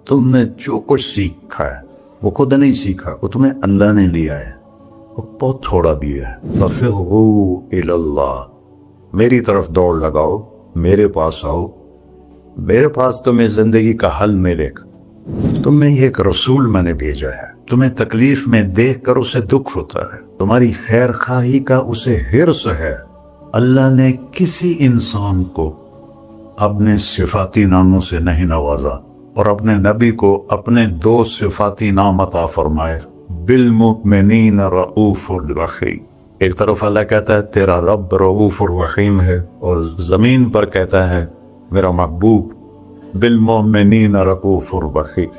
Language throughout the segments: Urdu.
تم نے جو کچھ سیکھا ہے وہ خود نہیں سیکھا، وہ تمہیں اللہ نے لیا ہے، وہ بہت تھوڑا بھی ہے۔ فَفِرُّوا إِلَى اللَّهِ، میری طرف دوڑ لگاؤ، میرے پاس آؤ، میرے پاس تمہیں زندگی کا حل ملے گا۔ تمہیں ایک رسول میں نے بھیجا ہے، تمہیں تکلیف میں دیکھ کر اسے دکھ ہوتا ہے، تمہاری خیر خواہی کا اسے حرص ہے۔ اللہ نے کسی انسان کو اپنے صفاتی ناموں سے نہیں نوازا اور اپنے نبی کو اپنے دو صفاتی نام عطا فرمائے، بالمؤمنین رؤوف الرحیم۔ ایک طرف اللہ کہتا ہے تیرا رب رؤوف الرحیم ہے، اور زمین پر کہتا ہے میرا محبوب بالمؤمنین رؤوف الرحیم۔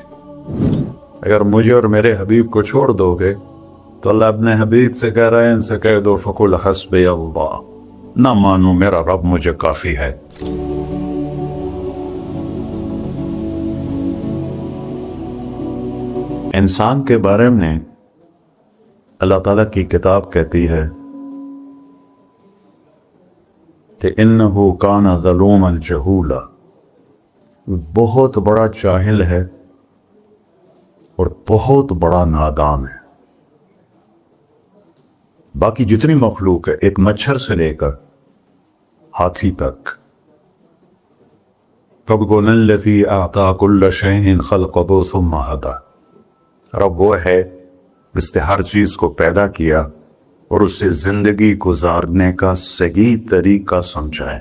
اگر مجھے اور میرے حبیب کو چھوڑ دو گے تو اللہ اپنے حبیب سے کہہ رہے ہیں، ان سے کہہ دو فقل حسبی اللہ، نہ مانو میرا رب مجھے کافی ہے۔ انسان کے بارے میں اللہ تعالیٰ کی کتاب کہتی ہے کہ انہو کان ظلوما جہولا، بہت بڑا جاہل ہے اور بہت بڑا نادان ہے۔ باقی جتنی مخلوق ہے، ایک مچھر سے لے کر ہاتھی تک، ربنا الذی اعطی کل شیء خلقہ ثم ہدی، رب وہ ہے جس نے ہر چیز کو پیدا کیا اور اسے زندگی گزارنے کا صحیح طریقہ سمجھائے۔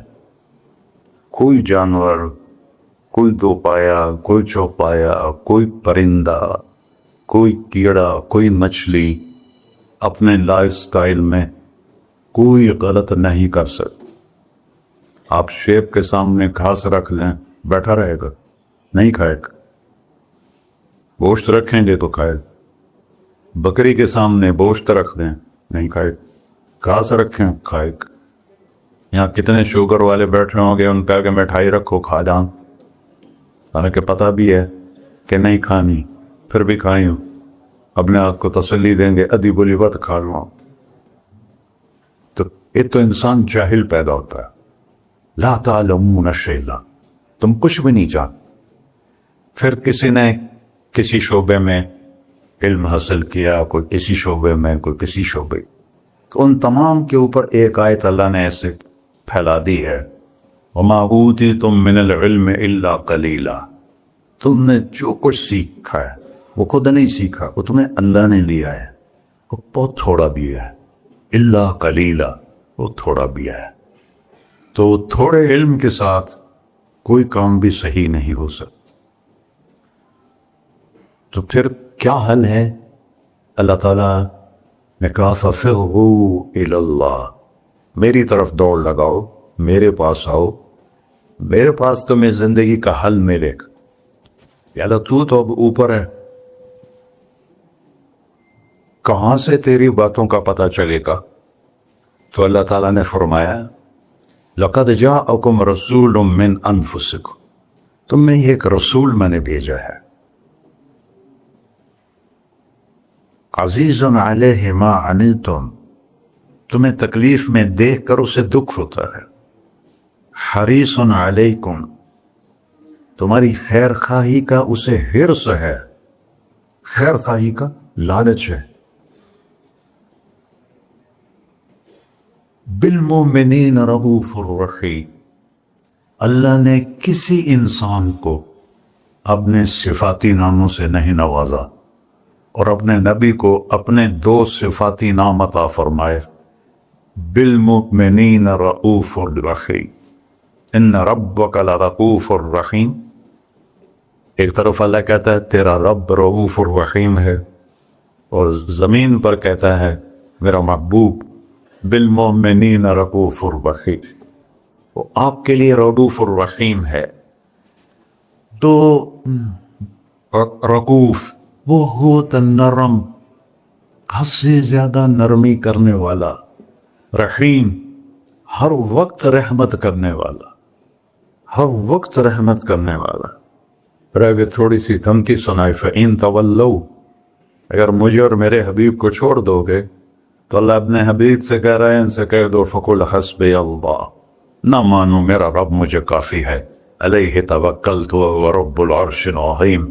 کوئی جانور، کوئی دو پایا، کوئی چوپایا، کوئی پرندہ، کوئی کیڑا، کوئی مچھلی اپنے لائف سٹائل میں کوئی غلط نہیں کر سکتی۔ آپ شیپ کے سامنے گھاس رکھ لیں، بیٹھا رہے گا، نہیں کھائے گا۔ گوشت رکھیں گے تو کھائے گا۔ بکری کے سامنے گوشت رکھ دیں، نہیں کھائے گا۔ گھاس رکھیں، کھائے گا۔ یہاں کتنے شوگر والے بیٹھے ہوں گے، ان پہ آگے مٹھائی رکھو، کھا جان، حالانکہ پتہ بھی ہے کہ نہیں کھانی، پھر بھی کھائی ہوں، اپنے آپ کو تسلی دیں گے ادھی بلی بات کھا لوں۔ تو ایک تو انسان جاہل پیدا ہوتا ہے، لا تعلمون شیئا، تم کچھ بھی نہیں جانتے۔ پھر کسی نے کسی شعبے میں علم حاصل کیا، کوئی کسی شعبے میں، کوئی کسی شعبے، تو ان تمام کے اوپر ایک آیت اللہ نے ایسے پھیلا دی ہے، وَمَا أُوتِيتُم مِّنَ الْعِلْمِ إِلَّا قَلِيلًا، تم نے جو کچھ سیکھا ہے وہ خود نہیں سیکھا، وہ تمہیں اللہ نے لیا ہے، وہ بہت تھوڑا بھی ہے، إِلَّا قَلِيلًا، وہ تھوڑا بھی ہے۔ تو تھوڑے علم کے ساتھ کوئی کام بھی صحیح نہیں ہو سکتا۔ تو پھر کیا حل ہے؟ اللہ تعالیٰ نے کہا فَفِرُّوا إِلَى اللَّهِ، میری طرف دوڑ لگاؤ، میرے پاس آؤ، میرے پاس تمہیں زندگی کا حل ملے گا۔ یا اللہ تو اب اوپر ہے، کہاں سے تیری باتوں کا پتہ چلے گا؟ تو اللہ تعالیٰ نے فرمایا لَقَدْ جَاءَكُمْ رَسُولٌ مِّنْ أَنفُسِكُمْ، تم میں ایک رسول میں نے بھیجا ہے، عزیز علیہ ما عنتم، تمہیں تکلیف میں دیکھ کر اسے دکھ ہوتا ہے، حریص علیکم، تمہاری خیر خواہی کا اسے حرص ہے، خیر خواہی کا لالچ ہے، بالمؤمنین رؤوف الرحیم، اللہ نے کسی انسان کو اپنے صفاتی ناموں سے نہیں نوازا اور اپنے نبی کو اپنے دو صفاتی نام عطا فرمائے، بالمؤمنین رؤوف الرحیم، ان ربک لرؤوف الرحیم۔ ایک طرف اللہ کہتا ہے تیرا رب رؤوف الرحیم ہے، اور زمین پر کہتا ہے میرا محبوب بالمؤمنین رؤوف الرحیم، وہ آپ کے لیے رؤوف الرحیم ہے۔ تو رؤوف بہت نرم، حد سے زیادہ نرمی کرنے والا، رحیم ہر وقت رحمت کرنے والا، ہر وقت رحمت کرنے والا۔ پھر اگر تھوڑی سی دھمکی سنائی فَإِن تَوَلَّوْا، اگر مجھے اور میرے حبیب کو چھوڑ دو گے تو اللہ اپنے حبیب سے کہہ رہے ہیں ان سے کہہ دو فَقُلْ حَسْبِيَ اللَّهُ، نہ مانو میرا رب مجھے کافی ہے، علیہ توکلت وهو رب العرش العظیم،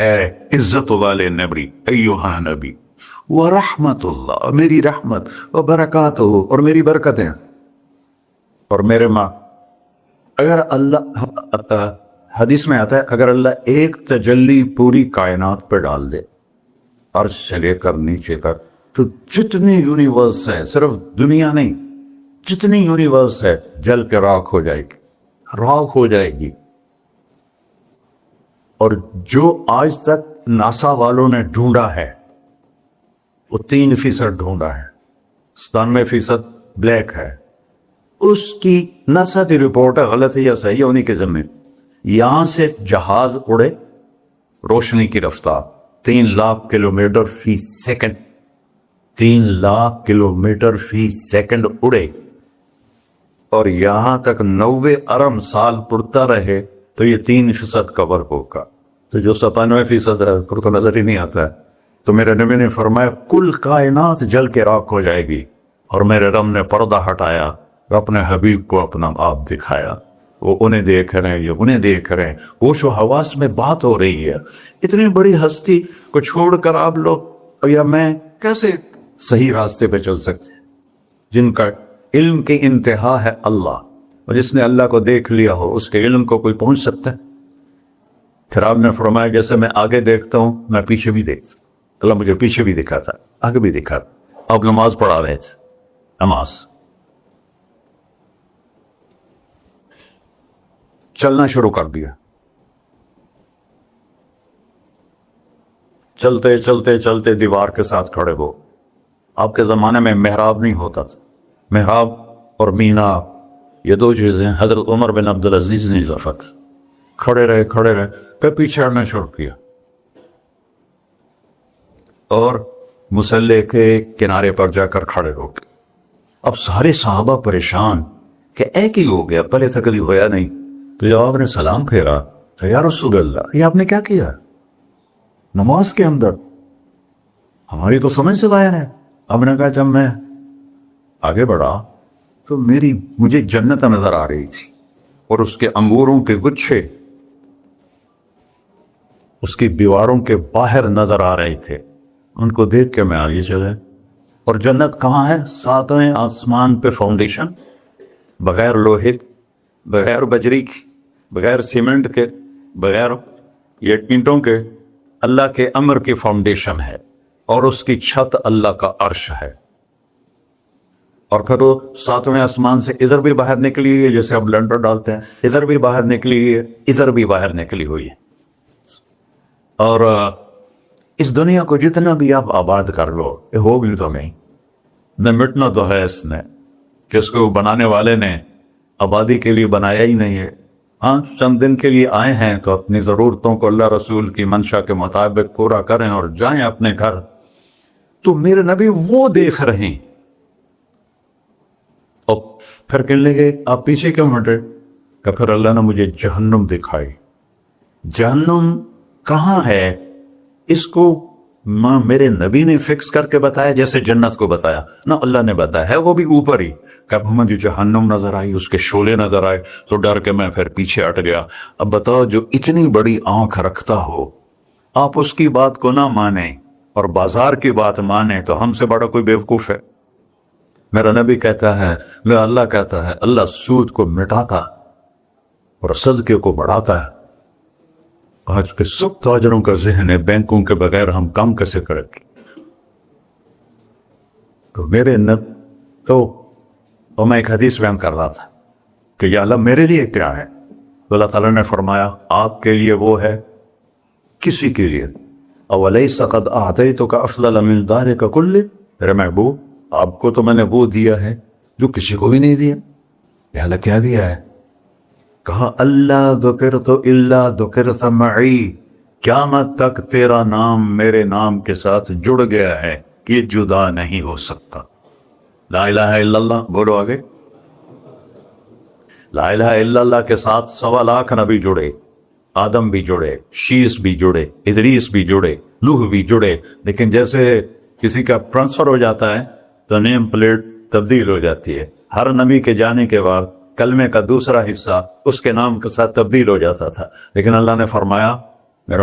اے عزت والے نبی، ایوہا نبی، ورحمت اللہ، میری رحمت، وبرکاتہ، اور میری برکتیں، اور میرے ماں، اگر اللہ، حدیث میں آتا ہے اگر اللہ ایک تجلی پوری کائنات پہ ڈال دے، عرش سے لے کر نیچے تک، تو جتنی یونیورس ہے، صرف دنیا نہیں، جتنی یونیورس ہے جل کے راکھ ہو جائے گی، راکھ ہو جائے گی۔ اور جو آج تک ناسا والوں نے ڈھونڈا ہے وہ 3% ڈھونڈا ہے، 97% بلیک ہے، اس کی ناسا کی رپورٹ ہے، غلط ہے یا صحیح ہے انہی کے ذمہ۔ یہاں سے جہاز اڑے روشنی کی رفتار 3,00,000 کلومیٹر فی سیکنڈ، 3,00,000 کلومیٹر فی سیکنڈ اڑے، اور یہاں تک 90 ارب سال اڑتا رہے تو یہ 3% کور ہوگا، تو جو 97% ہے پھر تو نظر ہی نہیں آتا ہے۔ تو میرے نبی نے فرمایا کل کائنات جل کے راکھ ہو جائے گی، اور میرے رب نے پردہ ہٹایا، اپنے حبیب کو اپنا آپ دکھایا، وہ انہیں دیکھ رہے ہیں، یہ انہیں دیکھ رہے ہیں، ہوش و حواس میں بات ہو رہی ہے۔ اتنی بڑی ہستی کو چھوڑ کر آپ لوگ یا میں کیسے صحیح راستے پہ چل سکتے ہیں، جن کا علم کی انتہا ہے اللہ، اور جس نے اللہ کو دیکھ لیا ہو اس کے علم کو کوئی پہنچ سکتا ہے؟ پھر آپ نے فرمایا جیسے میں آگے دیکھتا ہوں میں پیچھے بھی دیکھتا ہوں، اللہ مجھے پیچھے بھی دکھاتا، آگے بھی دکھاتا۔ آپ نماز پڑھا رہے تھے، نماز چلنا شروع کر دیا، چلتے چلتے چلتے دیوار کے ساتھ کھڑے ہو۔ آپ کے زمانے میں محراب نہیں ہوتا تھا، محراب اور مینار یہ دو چیزیں حضرت عمر بن عبدالعزیز نے اضافہ کی۔ کھڑے رہے پھر پیچھے ہٹنا شروع کیا، اور مصلی کے کنارے پر جا کر کھڑے ہو گئے۔ اب سارے صحابہ پریشان کہ ایک ہی ہو گیا، پہلے تک کبھی ہوا نہیں۔ تو جب آپ نے سلام پھیرا تو یا رسول اللہ یہ آپ نے کیا کیا نماز کے اندر؟ ہماری تو سمجھ سے باہر ہے۔ اب نے کہا جب میں آگے بڑھا تو مجھے جنت نظر آ رہی تھی، اور اس کے انگوروں کے گچھے اس کی دیواروں کے باہر نظر آ رہے تھے، ان کو دیکھ کے میں آگے چلا۔ اور جنت کہاں ہے؟ 7ویں آسمان پہ فاؤنڈیشن، بغیر لوہے، بغیر بجری کی، بغیر سیمنٹ کے، بغیر یہ اینٹوں کے، اللہ کے امر کی فاؤنڈیشن ہے، اور اس کی چھت اللہ کا عرش ہے۔ اور پھر وہ 7ویں آسمان سے ادھر بھی باہر نکلی ہوئی ہے، جیسے اب لنڈر ڈالتے ہیں، ادھر بھی باہر نکلی ہوئی ہے، ادھر بھی باہر نکلی ہوئی ہے۔ اور اس دنیا کو جتنا بھی آپ آباد کر لو یہ ہوگی تو نہیں، نہ مٹنا تو ہے اس نے، کہ اس کو بنانے والے نے آبادی کے لیے بنایا ہی نہیں ہے۔ ہاں چند دن کے لیے آئے ہیں تو اپنی ضرورتوں کو اللہ رسول کی منشا کے مطابق پورا کریں اور جائیں اپنے گھر۔ تو میرے نبی وہ دیکھ رہے ہیں، اور پھر کہنے لگے آپ پیچھے کیوں ہٹے؟ کہ پھر اللہ نے مجھے جہنم دکھائی۔ جہنم کہاں ہے؟ اس کو میرے نبی نے فکس کر کے بتایا جیسے جنت کو بتایا؟ نہ، اللہ نے بتایا ہے وہ بھی اوپر ہی۔ کب مجھے جہنم نظر آئی، اس کے شعلے نظر آئے تو ڈر کے میں پھر پیچھے ہٹ گیا۔ اب بتاؤ جو اتنی بڑی آنکھ رکھتا ہو، آپ اس کی بات کو نہ مانیں اور بازار کی بات مانیں تو ہم سے بڑا کوئی بیوقوف ہے؟ میرا نبی کہتا ہے، میرا اللہ کہتا ہے، اللہ سود کو مٹاتا اور صدقے کو بڑھاتا ہے۔ آج کے سب تاجروں کا ذہن ہے بینکوں کے بغیر ہم کام کیسے کریں گے؟ تو میرے اور میں ایک حدیث بیان کر رہا تھا کہ یا اللہ میرے لیے کیا ہے؟ تو اللہ تعالیٰ نے فرمایا آپ کے لیے وہ ہے کسی کے لیے، اولیس قد اعطیتک افضل من ذلک کلہ، میرے محبوب آپ کو تو میں نے وہ دیا ہے جو کسی کو بھی نہیں دیا۔ یا اللہ کیا دیا ہے؟ کہا اللہ ذکرت الا ذکرت معی، قیامت تک تیرا نام میرے نام کے ساتھ جڑ گیا ہے کہ یہ جدا نہیں ہو سکتا۔ لا الہ الا اللہ بولو آگے۔ لا الہ الا اللہ کے ساتھ 1.25 نبی جڑے، آدم بھی جڑے، شیس بھی جڑے، ادریس بھی جڑے، نوح بھی جڑے، لیکن جیسے کسی کا ٹرانسفر ہو جاتا ہے تو نیم پلیٹ تبدیل ہو جاتی ہے۔ ہر نبی کے جانے کے بعد کلمے کا دوسرا حصہ اس کے نام کے ساتھ تبدیل ہو جاتا تھا، لیکن اللہ نے فرمایا میرے